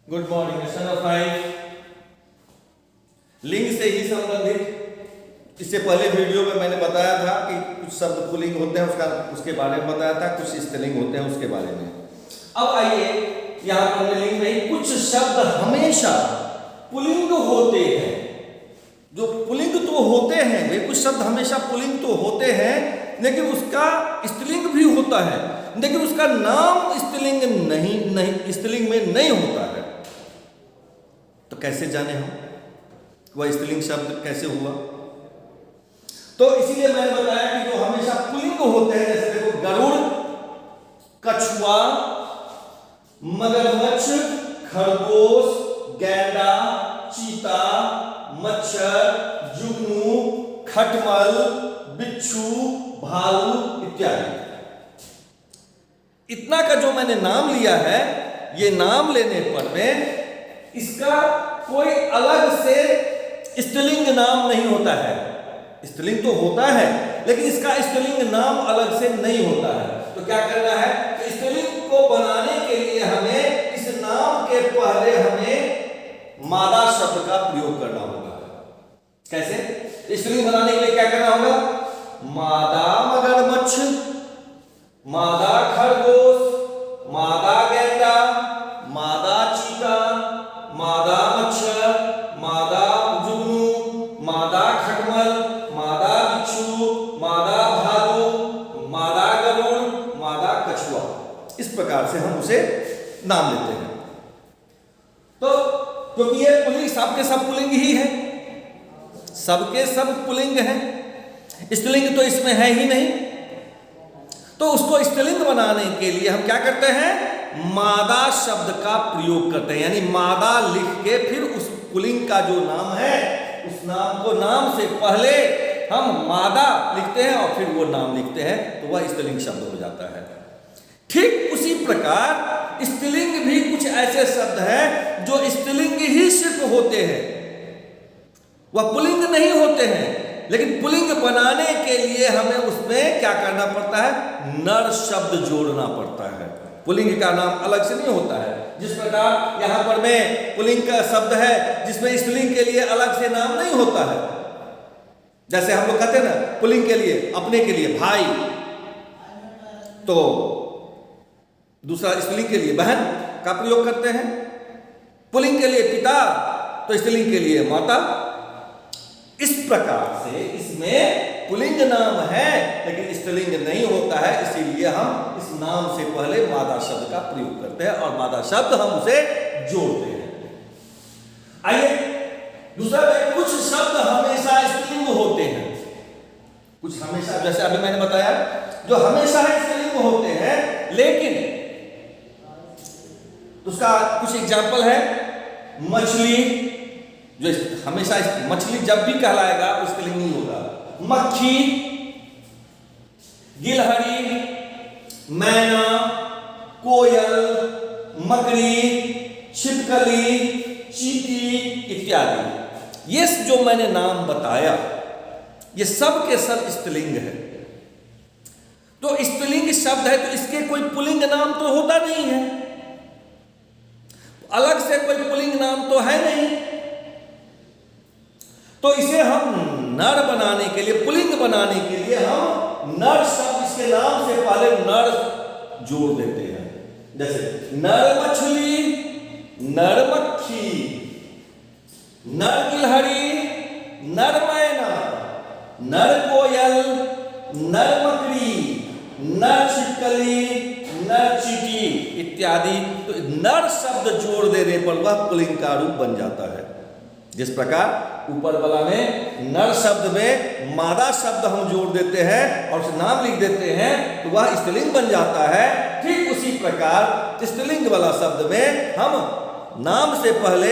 Good morning. Question number 5, लिंग से ही संबंधित। इससे पहले वीडियो में मैंने बताया था कि कुछ शब्द पुल्लिंग होते हैं, उसके बारे में बताया था, कुछ स्त्रीलिंग होते हैं उसके बारे में। अब आइए यहाँ पर लिंग में कुछ शब्द हमेशा पुल्लिंग होते हैं। जो पुल्लिंग तो होते हैं, वे कुछ शब्द हमेशा पुल्लिंग तो होते हैं, लेकिन उसका स्त्रीलिंग भी होता है, लेकिन उसका नाम स्त्रीलिंग नहीं स्त्रीलिंग में नहीं होता है। तो कैसे जाने हम वह स्त्रीलिंग शब्द कैसे हुआ? तो इसीलिए मैंने बताया कि जो हमेशा पुल्लिंग होते हैं, जैसे देखो गरुड़, कछुआ, मगरमच्छ, खरगोश, गैंडा, चीता, मच्छर, जुगनू, खटमल, बिच्छू, भालू इत्यादि। इतना का जो मैंने नाम लिया है, ये नाम लेने पर में इसका कोई अलग से स्त्रीलिंग नाम नहीं होता है। स्त्रीलिंग तो होता है, लेकिन इसका स्त्रीलिंग नाम अलग से नहीं होता है। तो क्या करना है कि स्त्रीलिंग को बनाने के लिए हमें इस नाम के पहले हमें मादा शब्द का प्रयोग करना होगा। कैसे? स्त्रीलिंग बनाने के लिए क्या करना होगा? मादा मगरमच्छ, मादा खरगोश, मादा गैंडा, मादा चीता, मादा मच्छर, मादा जुगनू, मादा खटमल, मादा बिच्छू, मादा भालू, मादा गरुड़, मादा कछुआ। इस प्रकार से हम उसे नाम लेते हैं। तो क्योंकि ये पुल्लिंग सबके सब पुल्लिंग ही है, सबके सब पुल्लिंग है, स्त्रीलिंग तो इसमें है ही नहीं। तो उसको स्त्रीलिंग बनाने के लिए हम क्या करते हैं? मादा शब्द का प्रयोग करते हैं, यानी मादा लिख के फिर उस पुल्लिंग का जो नाम है, उस नाम को नाम से पहले हम मादा लिखते हैं और फिर वो नाम लिखते हैं, तो वह स्त्रीलिंग शब्द हो जाता है। ठीक उसी प्रकार स्त्रीलिंग भी कुछ ऐसे शब्द हैं जो स्त्रीलिंग ही सिर्फ होते हैं, वह पुल्लिंग नहीं होते हैं, लेकिन पुल्लिंग बनाने के लिए हमें उसमें क्या करना पड़ता है? नर शब्द जोड़ना पड़ता है। पुल्लिंग का नाम अलग से नहीं होता है। जिस प्रकार यहां पर में पुल्लिंग का शब्द है जिसमें स्त्रीलिंग के लिए अलग से नाम नहीं होता है। जैसे हम लोग कहते हैं ना, पुल्लिंग के लिए, अपने के लिए भाई, तो दूसरा स्त्रीलिंग के लिए बहन का प्रयोग करते हैं। पुल्लिंग के लिए पिता, तो स्त्रीलिंग के लिए माता। इस प्रकार से इसमें पुल्लिंग नाम है लेकिन स्त्रीलिंग नहीं होता है, इसीलिए हम इस नाम से पहले मादा शब्द का प्रयोग करते हैं और मादा शब्द हम उसे जोड़ते हैं। आइए दूसरा, कुछ शब्द हमेशा स्त्रीलिंग होते हैं, कुछ हमेशा, जैसे अभी मैंने बताया, जो हमेशा स्त्रीलिंग होते हैं, लेकिन उसका कुछ एग्जाम्पल है। मछली, जो हमेशा मछली जब भी कहलाएगा तो स्त्रीलिंग नहीं होगा। मक्खी, गिलहरी, मैना, कोयल, मकड़ी, छिपकली, चींटी इत्यादि। ये जो मैंने नाम बताया, ये सब के सब स्त्रीलिंग है। तो स्त्रीलिंग शब्द है तो इसके कोई पुल्लिंग नाम तो होता नहीं है, अलग से कोई पुल्लिंग नाम तो है नहीं। तो इसे हम नर बनाने के लिए, पुल्लिंग बनाने के लिए हम नर शब्द, इसके नाम से पहले नर जोड़ देते हैं। जैसे नर मछली, नर मक्खी, नर गिलहरी, नर मैना, नर कोयल, नर मकड़ी, नर छिपकली, नर चींटी इत्यादि। तो नर शब्द जोड़ देने पर वह पुल्लिंग का रूप बन जाता है। जिस प्रकार ऊपर वाला में नर शब्द में मादा शब्द हम जोड़ देते हैं और उसे नाम लिख देते हैं तो वह स्त्रीलिंग बन जाता है। ठीक उसी प्रकार स्त्रीलिंग वाला शब्द में हम नाम से पहले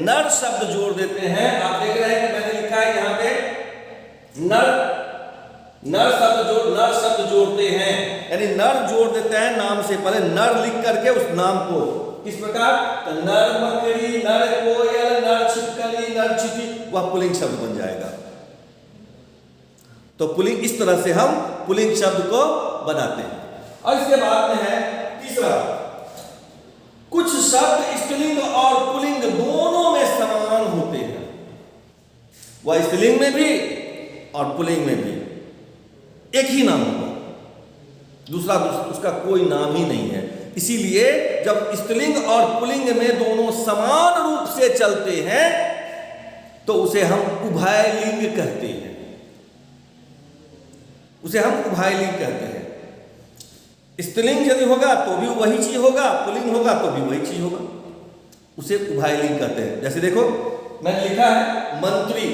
नर शब्द जोड़ देते हैं। आप देख रहे हैं कि मैंने लिखा है यहाँ पे नर शब्द जोड़ते हैं, यानी नर जोड़ देते हैं नाम से पहले, नर लिख करके उस नाम को। किस प्रकार? तो नर मकड़ी, नर कोयल, नर छिपकली, नर चींटी, वह पुल्लिंग शब्द बन जाएगा। तो पुल्लिंग, इस तरह से हम पुल्लिंग शब्द को बनाते हैं। और इसके बाद में है तीसरा, कुछ शब्द स्त्रीलिंग और वह स्त्रीलिंग में भी और पुल्लिंग में भी एक ही नाम होगा, दूसरा उसका कोई नाम ही नहीं है। इसीलिए जब स्त्रीलिंग और पुल्लिंग में दोनों समान रूप से चलते हैं तो उसे हम उभयलिंग कहते हैं, उसे हम उभयलिंग कहते हैं। स्त्रीलिंग यदि होगा तो भी वही चीज होगा, पुल्लिंग होगा तो भी वही चीज होगा, उसे उभयलिंग कहते हैं। जैसे देखो मैंने लिखा है मंत्री,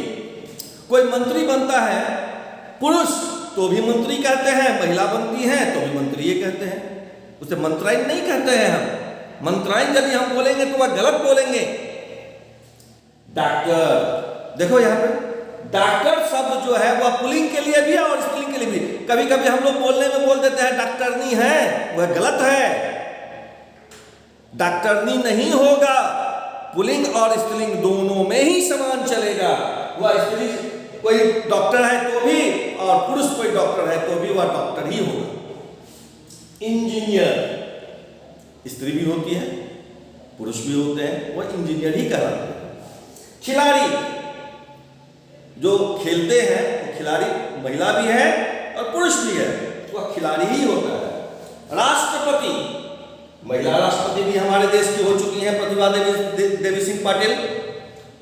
कोई मंत्री बनता है पुरुष तो भी मंत्री कहते हैं, महिला बनती है तो भी मंत्री कहते हैं, उसे मंत्राइन नहीं कहते हैं हम। मंत्राइन यदि हम बोलेंगे तो वह गलत बोलेंगे। डॉक्टर, देखो यहां पे डॉक्टर शब्द जो है वह पुल्लिंग के लिए भी है और स्त्रीलिंग के लिए भी। कभी कभी हम लोग बोलने में बोल देते हैं डॉक्टरनी है, वह गलत है। डॉक्टरनी नहीं होगा, पुल्लिंग और स्त्रीलिंग दोनों में ही समान चलेगा। वह स्त्री कोई डॉक्टर है तो भी और पुरुष कोई डॉक्टर है तो भी वह डॉक्टर ही होगा। इंजीनियर, स्त्री भी होती है पुरुष भी होते हैं, वह इंजीनियर ही कहलाते हैं। खिलाड़ी, जो खेलते हैं वो खिलाड़ी महिला भी है और पुरुष भी है, वह खिलाड़ी ही होता है। राष्ट्रपति, महिला राष्ट्रपति भी हमारे देश की हो चुकी हैं, प्रतिभा देवी सिंह पाटिल,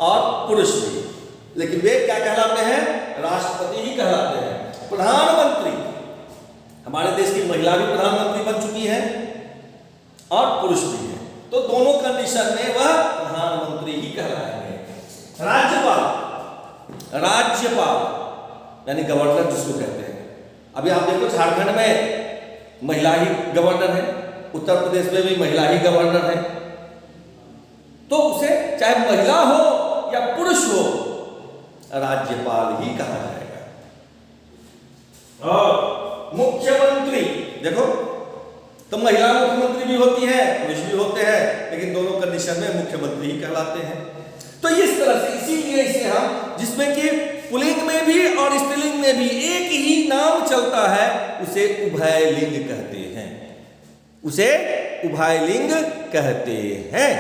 और पुरुष भी, लेकिन वे क्या कहलाते हैं? राष्ट्रपति ही कहलाते हैं। प्रधानमंत्री, हमारे देश की महिला भी प्रधानमंत्री बन चुकी है और पुरुष भी है, तो दोनों कंडीशन में वह प्रधानमंत्री ही कहलाएंगे। राज्यपाल, राज्यपाल यानी गवर्नर जिसको कहते हैं। अभी आप देखो झारखंड में महिला ही गवर्नर है, उत्तर प्रदेश में भी महिला ही गवर्नर है, तो उसे चाहे महिला हो या पुरुष हो राज्यपाल ही कहा जाएगा। और मुख्यमंत्री, देखो तो महिला मुख्यमंत्री भी होती है पुरुष भी होते हैं, लेकिन दोनों कंडीशन में मुख्यमंत्री ही कहलाते हैं। तो इस तरह से, इसीलिए इसे हम, जिसमें कि पुल्लिंग में भी और स्त्रीलिंग में भी एक ही नाम चलता है, उसे उभयलिंग कहते हैं, उसे उभयलिंग कहते हैं।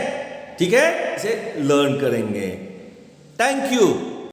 ठीक है, इसे लर्न करेंगे। Thank you.